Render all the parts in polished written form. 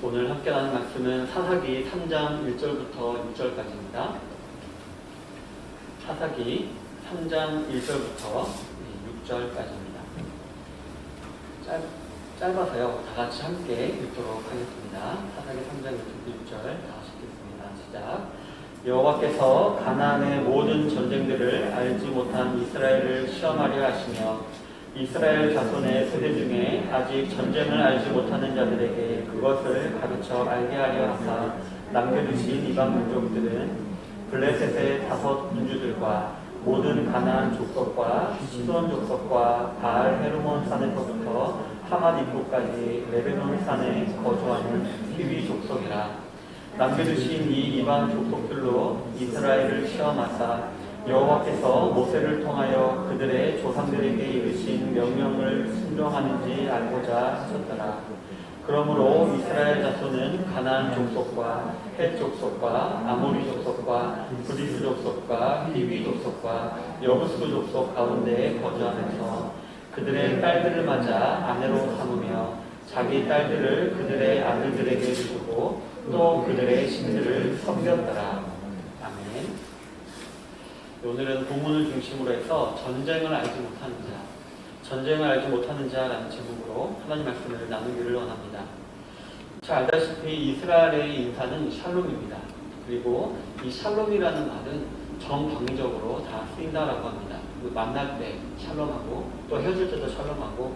오늘 함께 나눌 말씀은 사사기 3장 1절부터 6절까지입니다. 사사기 3장 1절부터 6절까지입니다. 짧아서요. 다 같이 함께 읽도록 하겠습니다. 사사기 3장 1절 다 같이 읽겠습니다. 시작. 여호와께서 가나안의 모든 전쟁들을 알지 못한 이스라엘을 시험하려 하시며 이스라엘 자손의 세대 중에 아직 전쟁을 알지 못하는 자들에게 그것을 가르쳐 알게 하려 하사 남겨두신 이방 민족들은 블레셋의 5 군주들과 모든 가나안 족속과 시돈 족속과 바알 헤르몬 산에서부터 하맛 입구까지 레베논 산에 거주하는 히위 족속이라. 남겨두신 이 이방 족속들로 이스라엘을 시험하사 여호와께서 모세를 통하여 그들의 조상들에게 이르신 명령을 순종하는지 알고자 하셨더라. 그러므로 이스라엘 자손은 가나안 족속과 헷 족속과 아모리 족속과 브리스 족속과 히위 족속과 여부스 족속 가운데에 거주하면서 그들의 딸들을 맞아 아내로 삼으며 자기 딸들을 그들의 아들들에게 주고 또 그들의 신들을 섬겼더라. 아멘. 오늘은 본문을 중심으로 해서 전쟁을 알지 못하는 자라는 제목으로 하나님 말씀을 나누기를 원합니다. 잘 알다시피 이스라엘의 인사는 샬롬입니다. 그리고 이 샬롬이라는 말은 정방위적으로 다 쓰인다라고 합니다. 만날 때 샬롬하고 또 헤어질 때도 샬롬하고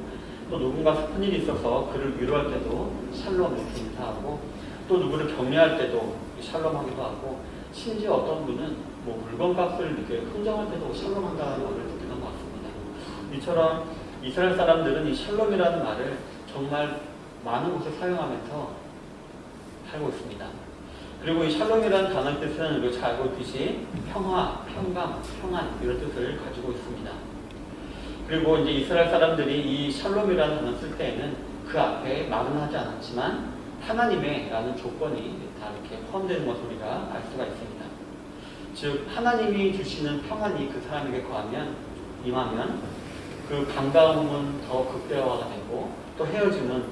또 누군가 슬픈 일이 있어서 그를 위로할 때도 샬롬 이렇게 인사하고 또 누구를 격려할 때도 샬롬하기도 하고 심지어 어떤 분은 물건값을 이렇게 흥정할 때도 샬롬한다는 말을 듣기도 한 것 같습니다. 이처럼 이스라엘 사람들은 이 샬롬이라는 말을 정말 많은 곳에 사용하면서 살고 있습니다. 그리고 이 샬롬이라는 단어의 뜻은 우리가 잘 알고 있듯이 평화, 평강, 평안 이런 뜻을 가지고 있습니다. 그리고 이제 이스라엘 사람들이 이 샬롬이라는 단어 쓸 때에는 그 앞에 말은 하지 않았지만 하나님의 라는 조건이 다 이렇게 포함되는 것을 우리가 알 수가 있습니다. 즉 하나님이 주시는 평안이 그 사람에게 임하면 그 반가움은 더 극대화가 되고 또 헤어짐의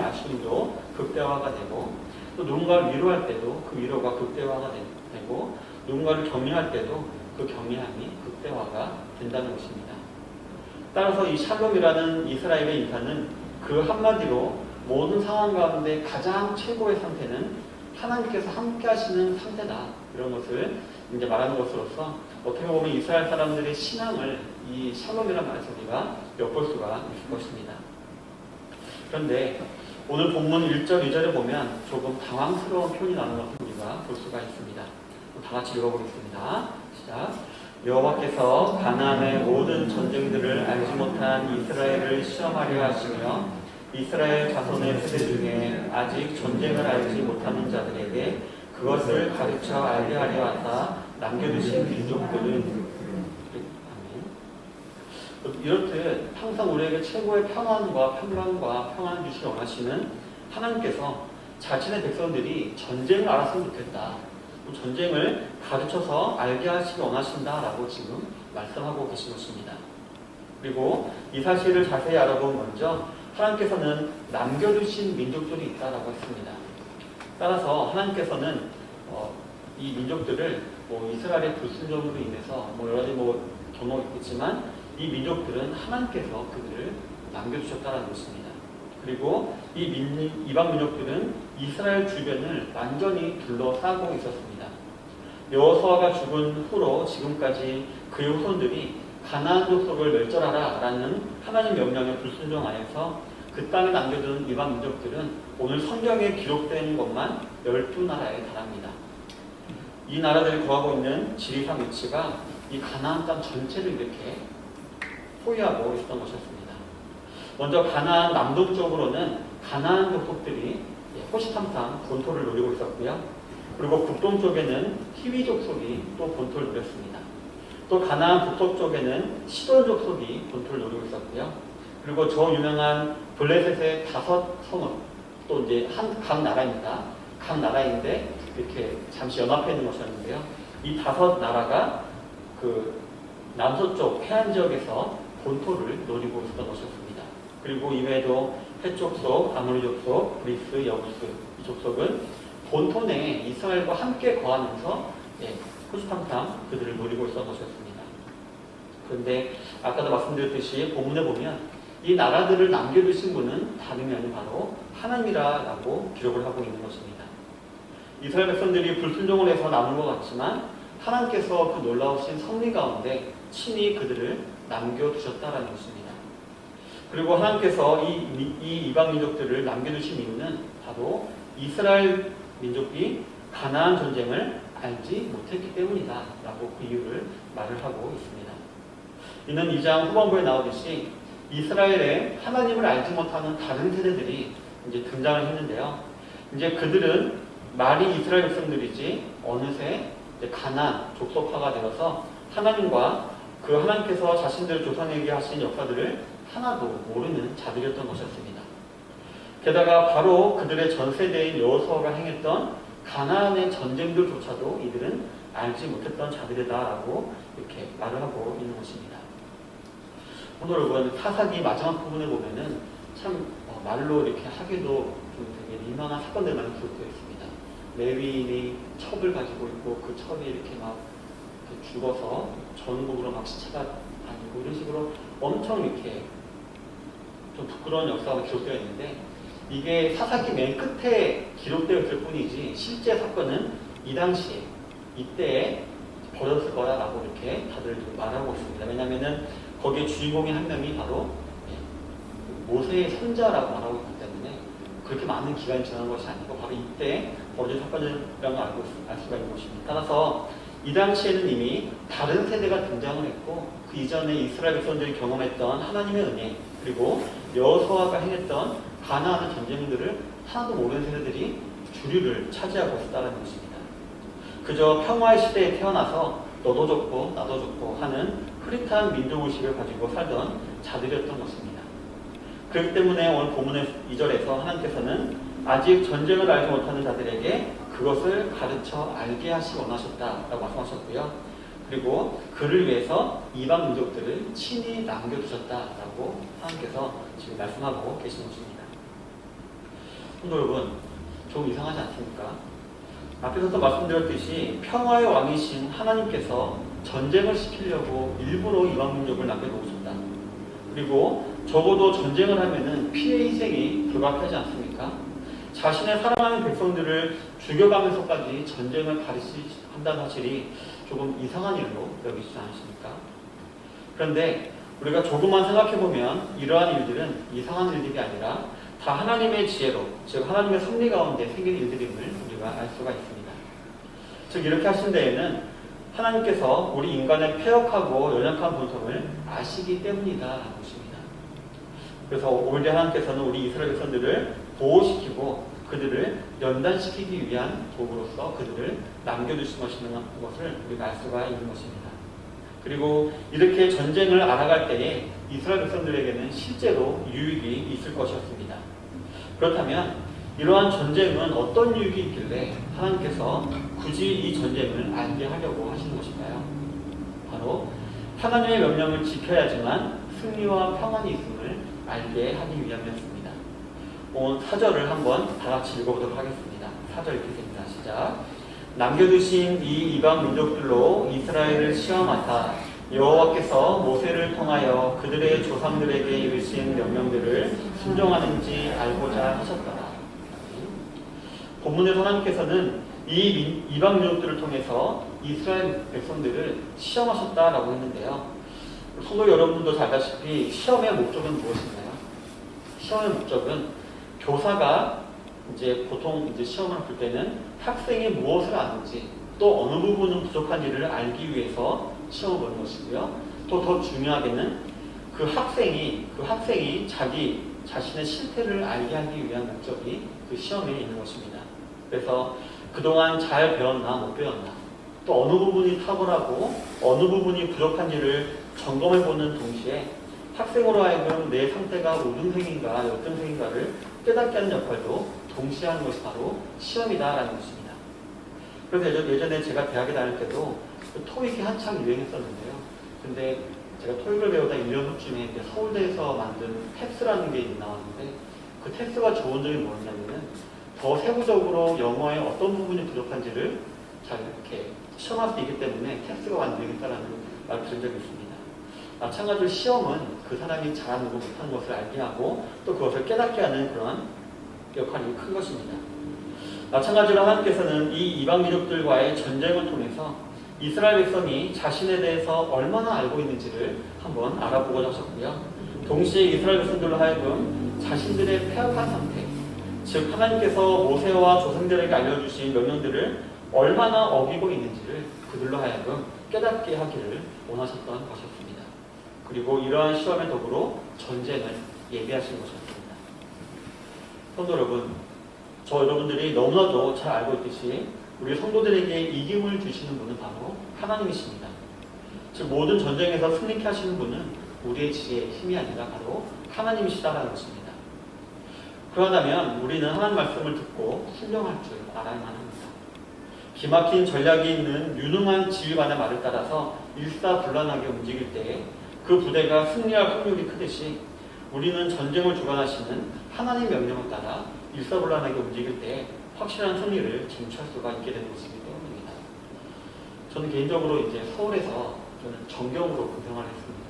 아쉬움도 극대화가 되고 또 누군가를 위로할 때도 그 위로가 극대화가 되고 누군가를 격려할 때도 그 격려함이 극대화가 된다는 것입니다. 따라서 이 샬롬이라는 이스라엘의 인사는 그 한마디로 모든 상황 가운데 가장 최고의 상태는 하나님께서 함께 하시는 상태다. 이런 것을 이제 말하는 것으로서 어떻게 보면 이스라엘 사람들의 신앙을 이 샬롬이라는 말에서 우리가 엿볼 수가 있을 것입니다. 그런데 오늘 본문 1절, 2절에 보면 조금 당황스러운 표현이 나오는 것을 우리가 볼 수가 있습니다. 다 같이 읽어보겠습니다. 시작. 여호와께서 가나안의 모든 전쟁들을 알지 못한 이스라엘을 시험하려 하시며 이스라엘 자손의 세대 중에 아직 전쟁을 알지 못하는 자들에게 그것을 가르쳐 알게 하려 하사 남겨두신 민족들은 이렇듯 항상 우리에게 최고의 평안과 평강과 평안을 주시기 원하시는 하나님께서 자신의 백성들이 전쟁을 알았으면 좋겠다. 전쟁을 가르쳐서 알게 하시기 원하신다라고 지금 말씀하고 계신 것입니다. 그리고 이 사실을 자세히 알아보면 먼저 하나님께서는 남겨두신 민족들이 있다라고 했습니다. 따라서 하나님께서는 이 민족들을 이스라엘의 불순종으로 인해서 여러 가지 경험이 있겠지만 이 민족들은 하나님께서 그들을 남겨주셨다는 것입니다. 그리고 이 이방 민족들은 이스라엘 주변을 완전히 둘러싸고 있었습니다. 여호수아가 죽은 후로 지금까지 그의 후손들이 가나안 족속을 멸절하라 라는 하나님 명령에 불순종하여서 그 땅에 남겨둔 이방 민족들은 오늘 성경에 기록된 것만 12나라에 달합니다. 이 나라들이 거하고 있는 지리상 위치가 이 가나안 땅 전체를 이렇게 포위하고 있었던 것이었습니다. 먼저 가나안 남동쪽으로는 가나안 족속들이 호시탐탐 본토를 노리고 있었고요. 그리고 북동쪽에는 히위 족속이 또 본토를 누렸습니다. 또 가나안 북서쪽에는 시돈 족속이 본토를 노리고 있었고요. 그리고 저 유명한 블레셋의 5 성읍, 또 이제 각 나라입니다. 각 나라인데 이렇게 잠시 연합해 있는 것이었는데요. 이 5 나라가 그 남서쪽 해안 지역에서 본토를 노리고 있었던 것이었습니다. 그리고 이외에도 헷 족속, 아모리 족속, 그리스, 여부스 이 족속은 본토내 이스라엘과 함께 거하면서 호시탐탐 그들을 노리고 있었던 것이었습니다. 그런데 아까도 말씀드렸듯이 본문에 보면 이 나라들을 남겨두신 분은 다름이 아닌 바로 하나님이라고 기록을 하고 있는 것입니다. 이스라엘 백성들이 불순종을 해서 남은 것 같지만 하나님께서 그 놀라우신 섭리 가운데 친히 그들을 남겨두셨다라는 것입니다. 그리고 하나님께서 이 이방 민족들을 남겨두신 이유는 바로 이스라엘 민족이 가나안 전쟁을 알지 못했기 때문이다 라고 그 이유를 말을 하고 있습니다. 이는 2장 후반부에 나오듯이 이스라엘에 하나님을 알지 못하는 다른 세대들이 이제 등장을 했는데요. 이제 그들은 말이 이스라엘 백성들이지 어느새 가나안 족속화가 되어서 하나님과 그 하나님께서 자신들 조상에게 하신 역사들을 하나도 모르는 자들이었던 것이었습니다. 게다가 바로 그들의 전 세대인 여호수아가 행했던 가나안의 전쟁들조차도 이들은 알지 못했던 자들이다라고 이렇게 말을 하고 있는 것입니다. 오늘 여러분 사사기 마지막 부분에 보면은 참 말로 이렇게 하기도 좀 되게 민망한 사건들 많이 기록되어 있습니다. 레위인이 첩을 가지고 있고 그 첩이 이렇게 막 이렇게 죽어서 전국으로 막 시체가 다니고 이런 식으로 엄청 이렇게 좀 부끄러운 역사가 기록되어 있는데 이게 사사기 맨 끝에 기록되어 있을 뿐이지 실제 사건은 이 당시에 이때에 벌어졌을 거라고 이렇게 다들 말하고 있습니다. 왜냐하면은 거기에 주인공이 한 명이 바로 모세의 손자라고 말하고 있기 때문에 그렇게 많은 기간이 지난 것이 아니고 바로 이때 벌어진 사건이라는 걸 알 수가 있는 것입니다. 따라서 이 당시에는 이미 다른 세대가 등장을 했고 그 이전에 이스라엘 백성들이 경험했던 하나님의 은혜 그리고 여호수아가 행했던 가나안의 전쟁들을 하나도 모르는 세대들이 주류를 차지하고 있었다는 것입니다. 그저 평화의 시대에 태어나서 너도 좋고 나도 좋고 하는 흐릿한 민족의식을 가지고 살던 자들이었던 것입니다. 그렇기 때문에 오늘 본문의 2절에서 하나님께서는 아직 전쟁을 알지 못하는 자들에게 그것을 가르쳐 알게 하시기 원하셨다라고 말씀하셨고요. 그리고 그를 위해서 이방 민족들을 친히 남겨두셨다라고 하나님께서 지금 말씀하고 계시는 것입니다. 여러분 좀 이상하지 않습니까? 앞에서도 말씀드렸듯이 평화의 왕이신 하나님께서 전쟁을 시키려고 일부러 이방 민족을 남겨놓으셨다. 그리고 적어도 전쟁을 하면은 피해 희생이 불가피하지 않습니까? 자신의 사랑하는 백성들을 죽여가면서까지 전쟁을 가르치한다는 사실이 조금 이상한 일로 여기지 않으십니까? 그런데 우리가 조금만 생각해보면 이러한 일들은 이상한 일들이 아니라 다 하나님의 지혜로, 즉 하나님의 섭리 가운데 생긴 일들임을 우리가 알 수가 있습니다. 즉 이렇게 하신 데에는 하나님께서 우리 인간의 폐역하고 연약한 본성을 아시기 때문이다라는 것입니다. 그래서 오히려 하나님께서는 우리 이스라엘 백성들을 보호시키고 그들을 연단시키기 위한 도구로서 그들을 남겨두신 것이라는 것을 우리가 알 수가 있는 것입니다. 그리고 이렇게 전쟁을 알아갈 때에 이스라엘 백성들에게는 실제로 유익이 있을 것이었습니다. 그렇다면 이러한 전쟁은 어떤 유익이 있길래 하나님께서 굳이 이 전쟁을 알게 하려고 하시는 것일까요? 바로 하나님의 명령을 지켜야지만 승리와 평안이 있음을 알게 하기 위함이었습니다. 오늘 4절을 한번 다 같이 읽어보도록 하겠습니다. 4절 이렇게 됩니다. 시작. 남겨두신 이 이방 민족들로 이스라엘을 시험하사 여호와께서 모세를 통하여 그들의 조상들에게 이르신 명령들을 순종하는지 알고자 하셨더라. 본문에서 하나님께서는 이 이방 민족들을 통해서 이스라엘 백성들을 시험하셨다라고 했는데요. 성도 여러분들도 잘 아시다시피 시험의 목적은 무엇인가요? 시험의 목적은 교사가 이제 보통 이제 시험을 볼 때는 학생이 무엇을 아는지 또 어느 부분은 부족한지를 알기 위해서 시험을 보는 것이고요. 또 더 중요하게는 그 학생이 자기 자신의 실태를 알게 하기 위한 목적이 그 시험에 있는 것입니다. 그래서 그동안 잘 배웠나 못 배웠나 또 어느 부분이 탁월하고 어느 부분이 부족한지를 점검해보는 동시에 학생으로 하여금 내 상태가 우등생인가 역등생인가를 깨닫게 하는 역할도 동시에 하는 것이 바로 시험이다라는 것입니다. 그래서 예전에 제가 대학에 다닐 때도 토익이 한창 유행했었는데요. 근데 제가 토익을 배우다 1년 후쯤에 서울대에서 만든 탭스라는 게 나왔는데 그 텍스가 좋은 점이 뭐냐면은 더 세부적으로 영어의 어떤 부분이 부족한지를 잘 이렇게 시험할 수 있기 때문에 텍스가 완성되겠다라는 말을 들은 적이 있습니다. 마찬가지로 시험은 그 사람이 잘하는 것 못하는 것을 알게 하고 또 그것을 깨닫게 하는 그런 역할이 큰 것입니다. 마찬가지로 하나님께서는 이 이방 민족들과의 전쟁을 통해서 이스라엘 백성이 자신에 대해서 얼마나 알고 있는지를 한번 알아보고자 하셨고요. 동시에 이스라엘 백성들로 하여금 자신들의 폐역한 상태, 즉 하나님께서 모세와 조상들에게 알려주신 명령들을 얼마나 어기고 있는지를 그들로 하여금 깨닫게 하기를 원하셨던 것이었습니다. 그리고 이러한 시험에 더불어 전쟁을 예비하신 것이었습니다. 성도 여러분, 저 여러분들이 너무나도 잘 알고 있듯이 우리 성도들에게 이김을 주시는 분은 바로 하나님이십니다. 즉 모든 전쟁에서 승리케 하시는 분은 우리의 지혜의 힘이 아니라 바로 하나님이시다라는 것입니다. 그러다면 우리는 하나님 말씀을 듣고 순종할 줄 알아야만 합니다. 기막힌 전략이 있는 유능한 지휘관의 말을 따라서 일사불란하게 움직일 때에 그 부대가 승리할 확률이 크듯이 우리는 전쟁을 주관하시는 하나님 명령을 따라 일사불란하게 움직일 때 확실한 승리를 쟁취할 수가 있게 되는 것이기 때문입니다. 저는 개인적으로 이제 서울에서 저는 정경으로 군생활을 했습니다.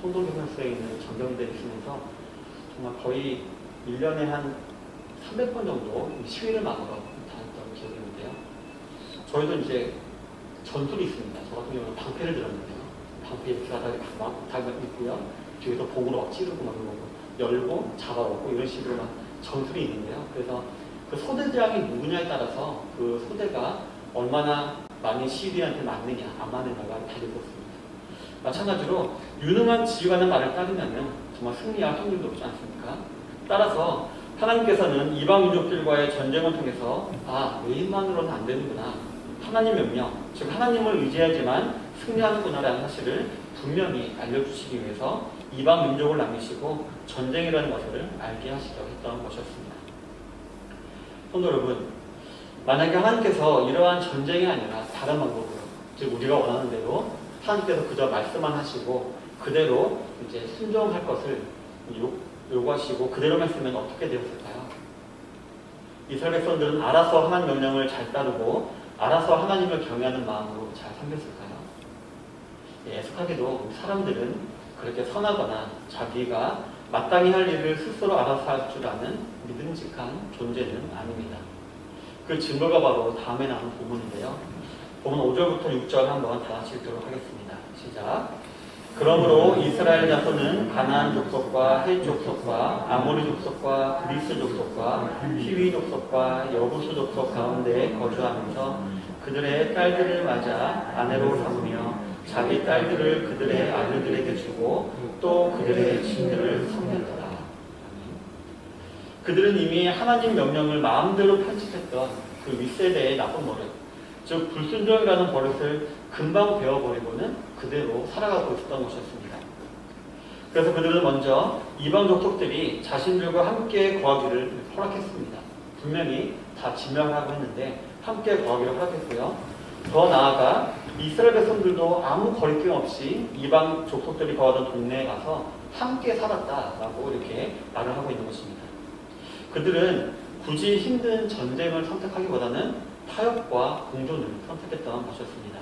성동경찰서에 있는 정경대에 있으면서 정말 거의 1년에 한 300번 정도 시위를 막으러 다녔던 기억이 있는데요. 저희도 이제 전술이 있습니다. 저 같은 경우는 방패를 들었는데요. 방패 이렇게 하다가 막 있고요. 뒤에서 봉으로 막 찌르고 막 열고 잡아오고 이런 식으로 막 전술이 있는데요. 그래서 그 소대장이 누구냐에 따라서 그 소대가 얼마나 많은 시위대한테 맞느냐 안 맞느냐가 달려있었습니다. 마찬가지로 유능한 지휘관의 말을 따르면 정말 승리할 확률이 높지 않습니까? 따라서 하나님께서는 이방 민족들과의 전쟁을 통해서 외인만으로는 안 되는구나, 하나님 명령, 즉 하나님을 의지하지만 승리하는구나라는 사실을 분명히 알려주시기 위해서 이방 민족을 남기시고 전쟁이라는 것을 알게 하시려 했던 것이었습니다. 성도 여러분, 만약에 하나님께서 이러한 전쟁이 아니라 다른 방법으로, 즉 우리가 원하는 대로 하나님께서 그저 말씀만 하시고 그대로 이제 순종할 것을 요구하시고 그대로만 쓰면 어떻게 되었을까요? 이스라엘 백성들은 알아서 하나님 명령을 잘 따르고 알아서 하나님을 경외하는 마음으로 잘 섬겼을까요? 애석하게도 사람들은 그렇게 선하거나 자기가 마땅히 할 일을 스스로 알아서 할 줄 아는 믿음직한 존재는 아닙니다. 그 증거가 바로 다음에 나오는 본문인데요. 본문 5절부터 6절 한번 다 같이 읽도록 하겠습니다. 시작. 그러므로 이스라엘 자손은 가나안 족속과 헷 족속과 아모리 족속과 그리스 족속과 히위 족속과 여부수 족속 가운데 거주하면서 그들의 딸들을 맞아 아내로 삼으며 자기 딸들을 그들의 아들들에게 주고 또 그들의 신들을 섬겼더라. 그들은 이미 하나님 명령을 마음대로 편집했던 그 윗세대의 나쁜 버릇, 즉 불순종이라는 버릇을 금방 배워버리고는 그대로 살아가고 있었던 것이었습니다. 그래서 그들은 먼저 이방 족속들이 자신들과 함께 거하기를 허락했습니다. 분명히 다 진멸하고 했는데 함께 거하기를 허락했고요. 더 나아가 이스라엘 백성들도 아무 거리낌 없이 이방 족속들이 거하던 동네에 가서 함께 살았다라고 이렇게 말을 하고 있는 것입니다. 그들은 굳이 힘든 전쟁을 선택하기보다는 타협과 공존을 선택했던 것이었습니다.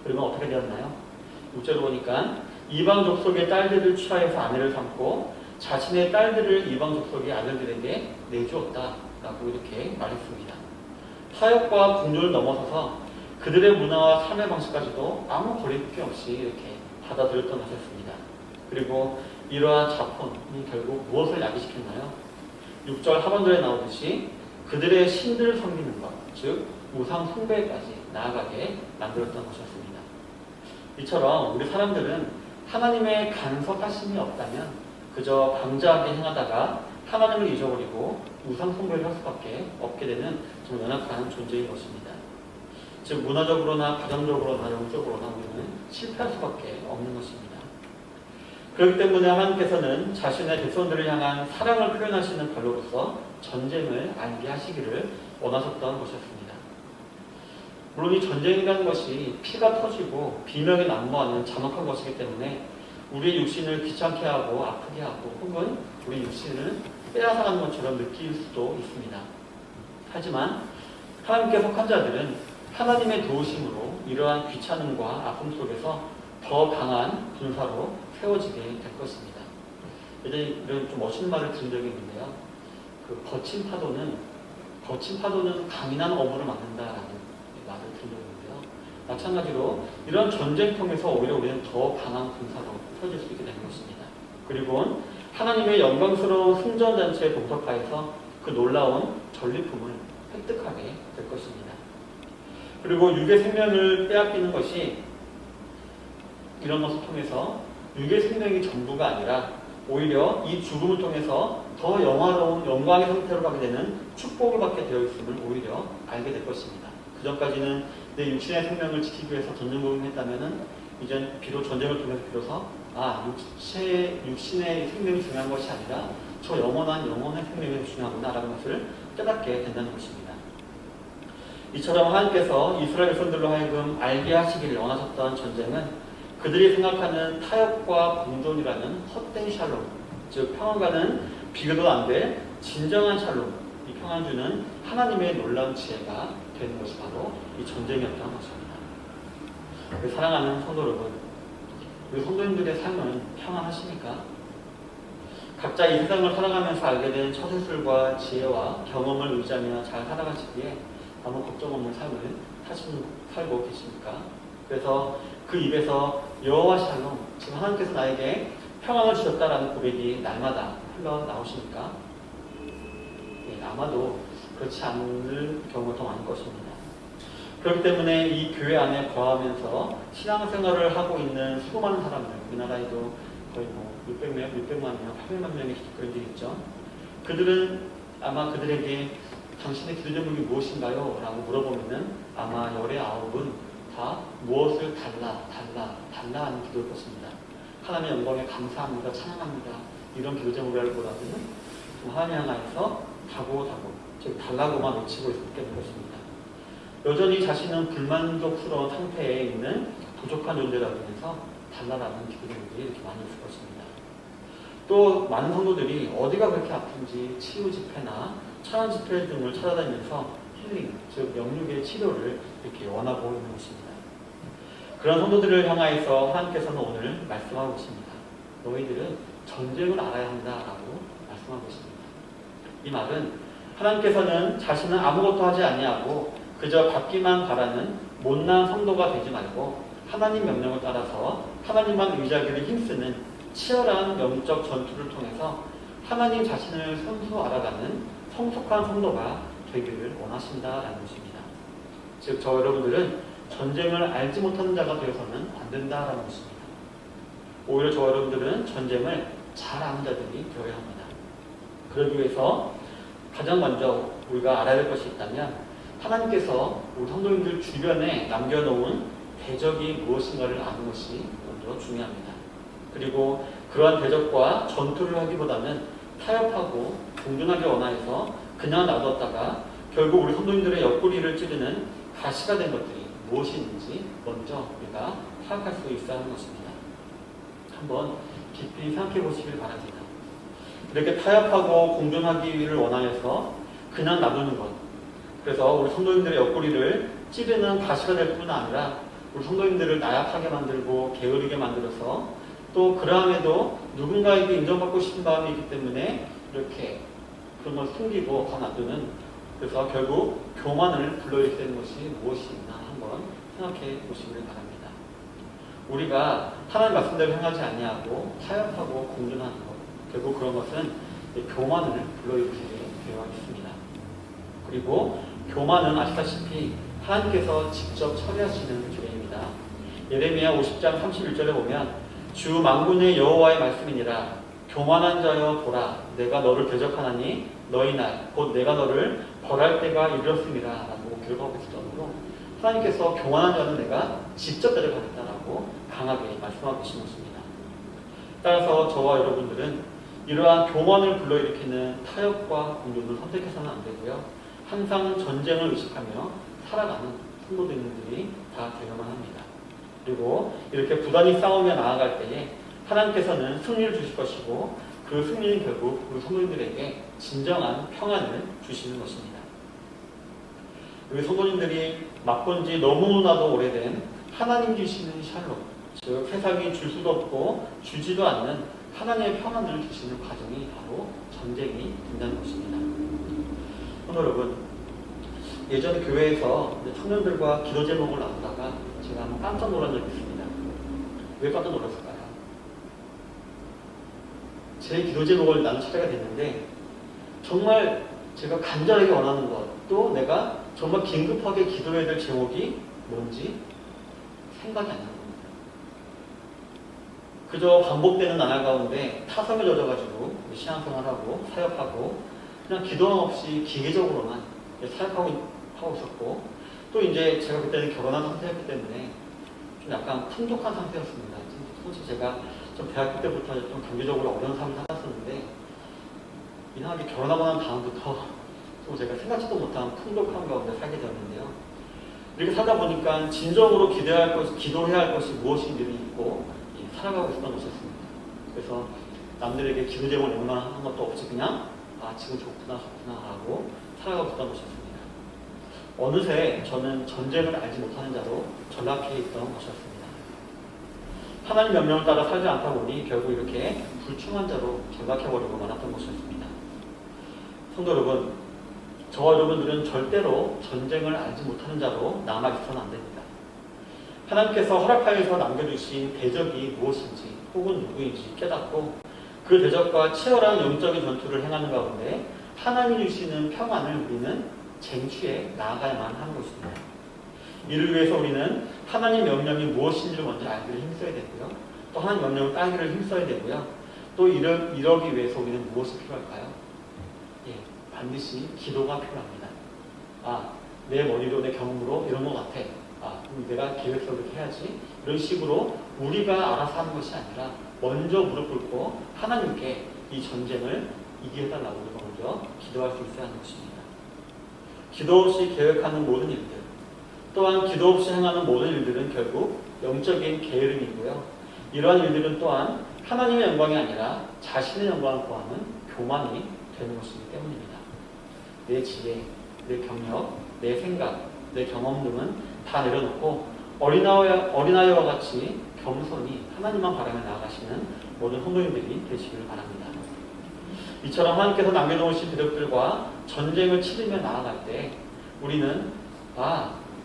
그러면 어떻게 되었나요? 6절을 보니까 이방 족속의 딸들을 취하여서 아내를 삼고 자신의 딸들을 이방 족속의 아들들에게 내주었다라고 이렇게 말했습니다. 타협과 공존을 넘어서서 그들의 문화와 삶의 방식까지도 아무 거리낌 없이 이렇게 받아들였던 것이었습니다. 그리고 이러한 자본이 결국 무엇을 야기시켰나요? 6절 하반절에 나오듯이 그들의 신들을 섬기는 것, 즉 우상 숭배까지 나아가게 만들었던 것이었습니다. 이처럼 우리 사람들은 하나님의 간섭하심이 없다면 그저 방자하게 행하다가 하나님을 잊어버리고 우상 숭배를 할 수밖에 없게 되는 좀 연약한 존재인 것입니다. 즉 문화적으로나 가정적으로나 영적으로나 우리는 실패할 수밖에 없는 것입니다. 그렇기 때문에 하나님께서는 자신의 백성들을 향한 사랑을 표현하시는 발로로서 전쟁을 알게 하시기를 원하셨던 것이었습니다. 물론 이 전쟁이라는 것이 피가 터지고 비명이 난무하는 잔혹한 것이기 때문에 우리의 육신을 귀찮게 하고 아프게 하고 혹은 우리 육신을 빼앗아가는 것처럼 느낄 수도 있습니다. 하지만 하나님께 속한 자들은 하나님의 도우심으로 이러한 귀찮음과 아픔 속에서 더 강한 군사로 세워지게 될 것입니다. 예전에 이런 좀 멋있는 말을 들은 적이 있는데요. 그 거친 파도는 강인한 어부를 만든다라는 말을 들은 적이 있는데요. 마찬가지로 이런 전쟁통에서 오히려 우리는 더 강한 군사로 세워질 수 있게 되는 것입니다. 그리고 하나님의 영광스러운 승전잔치의 동석하에서 그 놀라운 전리품을 획득하게 될 것입니다. 그리고 육의 생명을 빼앗기는 것이 이런 것을 통해서 육의 생명이 전부가 아니라 오히려 이 죽음을 통해서 더 영화로운 영광의 상태로 가게 되는 축복을 받게 되어 있음을 오히려 알게 될 것입니다. 그전까지는 내 육신의 생명을 지키기 위해서 전쟁복용했다면은 이제 비록 전쟁을 통해서 비로소 육신의 생명이 중요한 것이 아니라 저 영원의 생명이 중요하구나라는 것을 깨닫게 된다는 것입니다. 이처럼 하나님께서 이스라엘 백성들로 하여금 알게 하시기를 원하셨던 전쟁은 그들이 생각하는 타협과 공존이라는 헛된 샬롬, 즉 평안과는 비교도 안 될 진정한 샬롬, 이 평안주는 하나님의 놀라운 지혜가 되는 것이 바로 이 전쟁이었던 것입니다. 사랑하는 성도 여러분, 우리 성도님들의 삶은 평안하십니까? 각자 이 세상을 살아가면서 알게 된 처세술과 지혜와 경험을 의지하며 잘 살아가시기에 아무 걱정 없는 삶을 살고 계십니까? 그래서 그 입에서 여호와 샬롬, 지금 하나님께서 나에게 평안을 주셨다라는 고백이 날마다 흘러나오십니까? 네, 아마도 그렇지 않을 경우가 더 많을 것입니다. 그렇기 때문에 이 교회 안에 거하면서 신앙생활을 하고 있는 수많은 사람들, 우리나라에도 거의 600만 명, 800만 명이 그런 게 있죠. 그들은 아마 그들에게 당신의 기도 제목이 무엇인가요? 라고 물어보면은 아마 열의 9은 다 무엇을 달라 하는 기도일 것입니다. 하나님의 영광에 감사합니다, 찬양합니다. 이런 기도 제목이라기보다는 하나님 향하여서 다고, 즉 달라고만 외치고 있게 될 것입니다. 여전히 자신은 불만족스러운 상태에 있는 부족한 존재라고 해서 달라라는 기도 제목이 이렇게 많이 있을 것입니다. 또 많은 성도들이 어디가 그렇게 아픈지 치유 집회나 찬양 집회 등을 찾아다니면서 힐링, 즉 영육의 치료를 이렇게 원하고 있는 것입니다. 그런 성도들을 향하여서 하나님께서는 오늘 말씀하고 계십니다. 너희들은 전쟁을 알아야 한다라고 말씀하고 계십니다. 이 말은 하나님께서는 자신은 아무것도 하지 아니하고 그저 받기만 바라는 못난 성도가 되지 말고 하나님 명령을 따라서 하나님만 의지하기를 힘쓰는 치열한 영적 전투를 통해서 하나님 자신을 선수 알아가는 성숙한 성도가 되기를 원하신다라는 것입니다. 즉, 저 여러분들은 전쟁을 알지 못하는 자가 되어서는 안 된다라는 것입니다. 오히려 저 여러분들은 전쟁을 잘 아는 자들이 되어야 합니다. 그러기 위해서 가장 먼저 우리가 알아야 될 것이 있다면 하나님께서 우리 성도님들 주변에 남겨놓은 대적이 무엇인가를 아는 것이 먼저 중요합니다. 그리고 그러한 대적과 전투를 하기보다는 타협하고 공존하기 원하여서 그냥 놔뒀다가 결국 우리 성도님들의 옆구리를 찌르는 가시가 된 것들이 무엇이 있는지 먼저 우리가 파악할 수 있어야 하는 것입니다. 한번 깊이 생각해 보시길 바랍니다. 이렇게 타협하고 공존하기를 원하여서 그냥 놔두는 것, 그래서 우리 성도님들의 옆구리를 찌르는 가시가 될 뿐 아니라 우리 성도님들을 나약하게 만들고 게으르게 만들어서 또 그러함에도 누군가에게 인정받고 싶은 마음이 있기 때문에 이렇게 그런 걸 숨기고 다 놔두는, 그래서 결국 교만을 불러일으키게 되는 것이 무엇이 있나 한번 생각해 보시길 바랍니다. 우리가 하나님 말씀대로 행하지 아니하고 타협하고 공존하는 것, 결국 그런 것은 교만을 불러일으키게 되어 있습니다. 그리고 교만은 아시다시피 하나님께서 직접 처리하시는 죄입니다. 예레미야 50장 31절에 보면 주 만군의 여호와의 말씀이니라 교만한 자여 보라 내가 너를 대적하나니 너희 날 곧 내가 너를 벌할 때가 이르렀음이라 라고 기록하고 있을 정도로 하나님께서 교만한 자는 내가 직접 대적하겠다라고 강하게 말씀하고 계신 것입니다. 따라서 저와 여러분들은 이러한 교만을 불러일으키는 타협과 공존을 선택해서는 안 되고요. 항상 전쟁을 의식하며 살아가는 성도들이 다 되어야만 합니다. 그리고 이렇게 부단히 싸우며 나아갈 때에 하나님께서는 승리를 주실 것이고 그 승리는 결국 우리 성도님들에게 진정한 평안을 주시는 것입니다. 우리 성도님들이 맛본 지 너무나도 오래된 하나님 주시는 샬롬, 즉 세상이 줄 수도 없고 주지도 않는 하나님의 평안을 주시는 과정이 바로 전쟁이 된다는 것입니다. 여러분, 예전에 교회에서 청년들과 기도 제목을 나누다가 제가 한번 깜짝 놀란 적이 있습니다. 왜 깜짝 놀랐을까요? 제 기도 제목을 나눌 차례가 됐는데 정말 제가 간절하게 원하는 것, 또 내가 정말 긴급하게 기도해야 될 제목이 뭔지 생각이 안 나는 겁니다. 그저 반복되는 나날 가운데 타성에 젖어가지고 신앙생활하고 사역하고 그냥 기도함 없이 기계적으로만 사역하고 있었고, 또 이제 제가 그때는 결혼한 상태였기 때문에 좀 약간 풍족한 상태였습니다. 솔직히 제가 좀 대학교 때부터 좀 경제적으로 어려운 삶을 살았었는데 이상하게 결혼하고 난 다음부터 좀 제가 생각지도 못한 풍족한 가운데 살게 되었는데요. 이렇게 살다 보니까 진정으로 기도해야 할 것이 무엇인지를 잊고 살아가고 있었던 것이었습니다. 그래서 남들에게 기도 제목을 웬만한 것도 없이 그냥 지금 좋구나 하고 살아가고 있었던 것이었습니다. 어느새 저는 전쟁을 알지 못하는 자로 전락해 있던 것이었습니다. 하나님 명령을 따라 살지 않다 보니 결국 이렇게 불충한 자로 전락해버리고 말았던 것이었습니다. 성도 여러분, 저와 여러분들은 절대로 전쟁을 알지 못하는 자로 남아있어서는 안 됩니다. 하나님께서 허락하여서 남겨주신 대적이 무엇인지 혹은 누구인지 깨닫고 그 대적과 치열한 영적인 전투를 행하는 가운데 하나님이 주시는 평안을 우리는 쟁취해 나아가야만 하는 것입니다. 이를 위해서 우리는 하나님 명령이 무엇인지를 먼저 알기를 힘써야 되고요. 또 하나님 명령을 따르기를 힘써야 되고요. 또 이러기 위해서 우리는 무엇이 필요할까요? 반드시 기도가 필요합니다. 내 머리로 내 경험으로 이런 것 같아. 그럼 내가 계획적으로 해야지. 이런 식으로 우리가 알아서 하는 것이 아니라 먼저 무릎 꿇고 하나님께 이 전쟁을 이기게 해달라고 우리가 먼저 기도할 수 있어야 하는 것입니다. 기도 없이 계획하는 모든 일들, 또한 기도 없이 행하는 모든 일들은 결국 영적인 게으름이고요. 이러한 일들은 또한 하나님의 영광이 아니라 자신의 영광을 구하는 교만이 되는 것이기 때문입니다. 내 지혜, 내 경력, 내 생각, 내 경험 등은 다 내려놓고 어린아이와 같이 겸손히 하나님만 바라며 나아가시는 모든 성도님들이 되시기를 바랍니다. 이처럼 하나님께서 남겨놓으신 대적들과 전쟁을 치르며 나아갈 때 우리는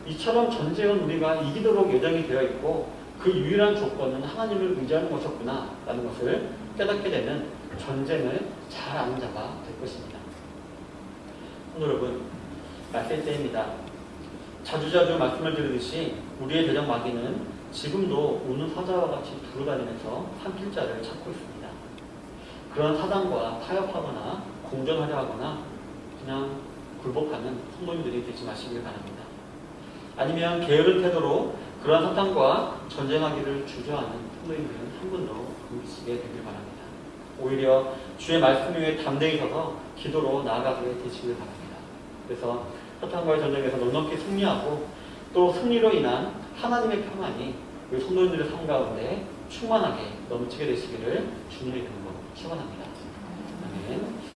이처럼 전쟁은 우리가 이기도록 예정이 되어 있고 그 유일한 조건은 하나님을 의지하는 것이었구나 라는 것을 깨닫게 되는 전쟁을 잘 아는 자가 될 것입니다. 여러분, 말세 때입니다. 자주자주 말씀을 드리듯이 우리의 대적 마귀는 지금도 우는 사자와 같이 두루다니면서 삼킬 자를 찾고 있습니다. 그런 사단과 타협하거나 공존하려 하거나 그냥 굴복하는 성도님들이 되지 마시길 바랍니다. 아니면 게으른 태도로 그러한 사탄과 전쟁하기를 주저하는 성도님들은 한 분도 계시게 되길 바랍니다. 오히려 주의 말씀 위에 담대히 서서 기도로 나아가게 되시길 바랍니다. 그래서 사탄과의 전쟁에서 넉넉히 승리하고 또 승리로 인한 하나님의 평안이 우리 성도님들의 삶 가운데 충만하게 넘치게 되시기를 주님의 이름으로 축원합니다.